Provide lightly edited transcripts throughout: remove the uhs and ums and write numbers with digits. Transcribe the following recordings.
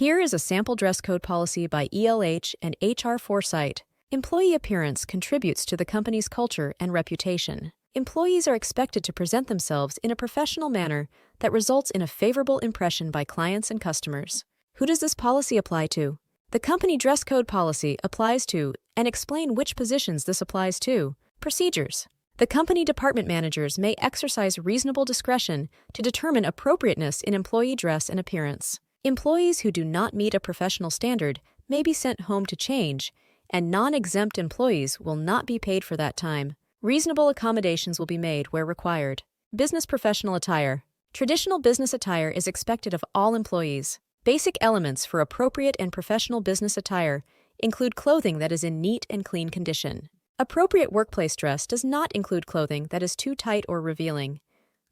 Here is a sample dress code policy by ELH and HR Foresight. Employee appearance contributes to the company's culture and reputation. Employees are expected to present themselves in a professional manner that results in a favorable impression by clients and customers. Who does this policy apply to? The company dress code policy applies to, and explain which positions this applies to. Procedures. The company department managers may exercise reasonable discretion to determine appropriateness in employee dress and appearance. Employees who do not meet a professional standard may be sent home to change, and non-exempt employees will not be paid for that time. Reasonable accommodations will be made where required. Business professional attire. Traditional business attire is expected of all employees. Basic elements for appropriate and professional business attire include clothing that is in neat and clean condition. Appropriate workplace dress does not include clothing that is too tight or revealing.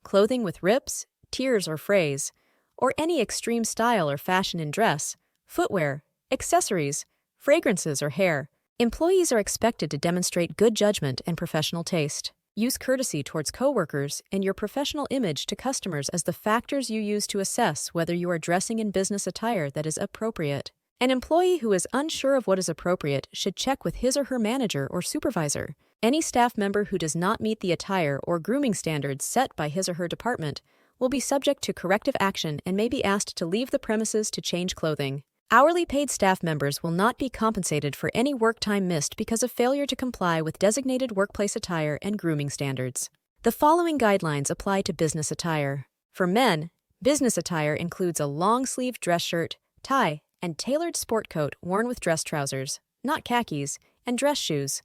Clothing with rips, tears or frays, or any extreme style or fashion in dress, footwear, accessories, fragrances or hair. Employees are expected to demonstrate good judgment and professional taste. Use courtesy towards coworkers and your professional image to customers as the factors you use to assess whether you are dressing in business attire that is appropriate. An employee who is unsure of what is appropriate should check with his or her manager or supervisor. Any staff member who does not meet the attire or grooming standards set by his or her department will be subject to corrective action and may be asked to leave the premises to change clothing. Hourly paid staff members will not be compensated for any work time missed because of failure to comply with designated workplace attire and grooming standards. The following guidelines apply to business attire. For men, business attire includes a long-sleeved dress shirt, tie, and tailored sport coat worn with dress trousers, not khakis, and dress shoes.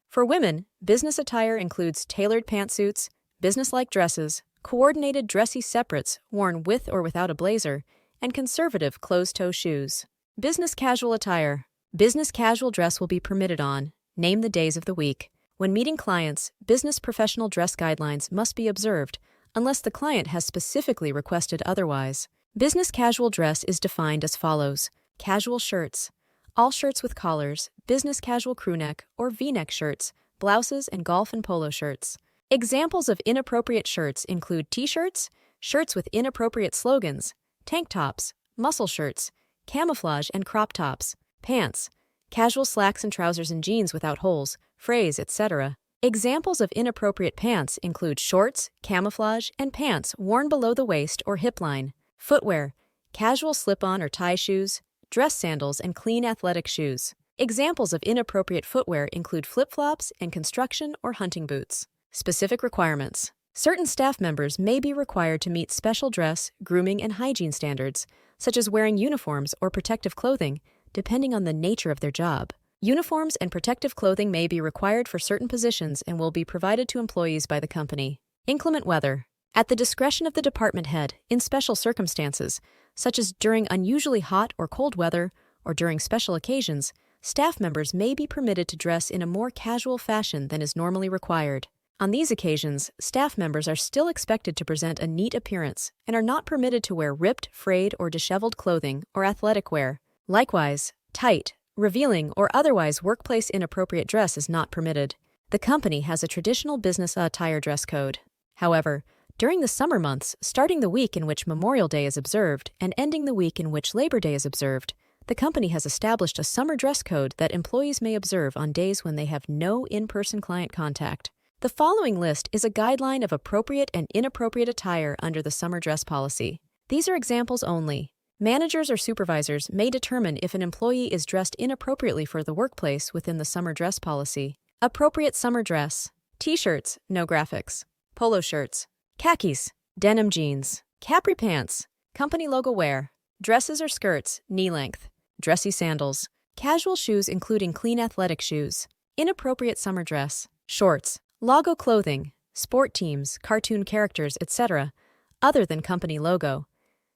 For women, business attire includes tailored pantsuits, business-like dresses, coordinated dressy separates worn with or without a blazer, and conservative closed-toe shoes. Business casual attire. Business casual dress will be permitted on, name the days of the week. When meeting clients, business professional dress guidelines must be observed, unless the client has specifically requested otherwise. Business casual dress is defined as follows. Casual shirts. All shirts with collars, business casual crewneck or V-neck shirts, blouses, and golf and polo shirts. Examples of inappropriate shirts include t-shirts, shirts with inappropriate slogans, tank tops, muscle shirts, camouflage and crop tops, pants, casual slacks and trousers and jeans without holes, frays, etc. Examples of inappropriate pants include shorts, camouflage, and pants worn below the waist or hip line. Footwear, casual slip-on or tie shoes, dress sandals, and clean athletic shoes. Examples of inappropriate footwear include flip-flops and construction or hunting boots. Specific requirements. Certain staff members may be required to meet special dress, grooming, and hygiene standards, such as wearing uniforms or protective clothing, depending on the nature of their job. Uniforms and protective clothing may be required for certain positions and will be provided to employees by the company. Inclement weather. At the discretion of the department head, in special circumstances, such as during unusually hot or cold weather or during special occasions, staff members may be permitted to dress in a more casual fashion than is normally required. On these occasions, staff members are still expected to present a neat appearance and are not permitted to wear ripped, frayed, or disheveled clothing or athletic wear. Likewise, tight, revealing, or otherwise workplace inappropriate dress is not permitted. The company has a traditional business attire dress code. However, during the summer months, starting the week in which Memorial Day is observed and ending the week in which Labor Day is observed, the company has established a summer dress code that employees may observe on days when they have no in-person client contact. The following list is a guideline of appropriate and inappropriate attire under the summer dress policy. These are examples only. Managers or supervisors may determine if an employee is dressed inappropriately for the workplace within the summer dress policy. Appropriate summer dress. T-shirts, no graphics. Polo shirts. Khakis, denim jeans, capri pants, company logo wear, dresses or skirts, knee length, dressy sandals, casual shoes including clean athletic shoes, inappropriate summer dress, shorts, logo clothing, sport teams, cartoon characters, etc., other than company logo,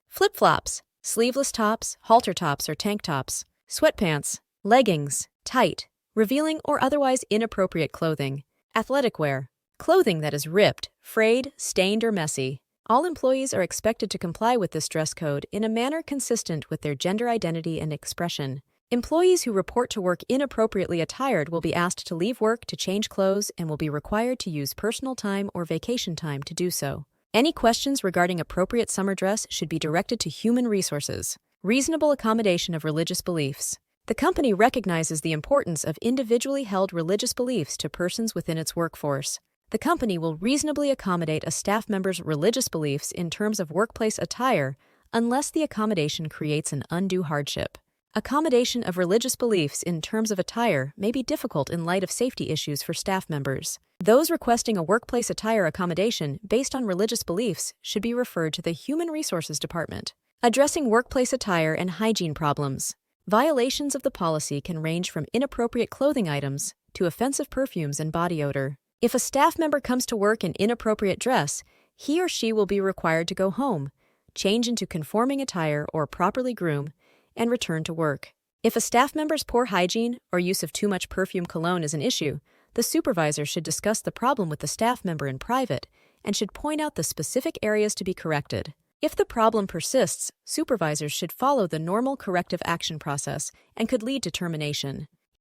flip-flops, sleeveless tops, halter tops or tank tops, sweatpants, leggings, tight, revealing or otherwise inappropriate clothing, athletic wear, clothing that is ripped, frayed, stained, or messy. All employees are expected to comply with this dress code in a manner consistent with their gender identity and expression. Employees who report to work inappropriately attired will be asked to leave work to change clothes and will be required to use personal time or vacation time to do so. Any questions regarding appropriate summer dress should be directed to Human Resources. Reasonable accommodation of religious beliefs. The company recognizes the importance of individually held religious beliefs to persons within its workforce. The company will reasonably accommodate a staff member's religious beliefs in terms of workplace attire unless the accommodation creates an undue hardship. Accommodation of religious beliefs in terms of attire may be difficult in light of safety issues for staff members. Those requesting a workplace attire accommodation based on religious beliefs should be referred to the Human Resources Department. Addressing workplace attire and hygiene problems. Violations of the policy can range from inappropriate clothing items to offensive perfumes and body odor. If a staff member comes to work in inappropriate dress, he or she will be required to go home, change into conforming attire or properly groom, and return to work. If a staff member's poor hygiene or use of too much perfume cologne is an issue, the supervisor should discuss the problem with the staff member in private and should point out the specific areas to be corrected. If the problem persists, supervisors should follow the normal corrective action process and could lead to termination.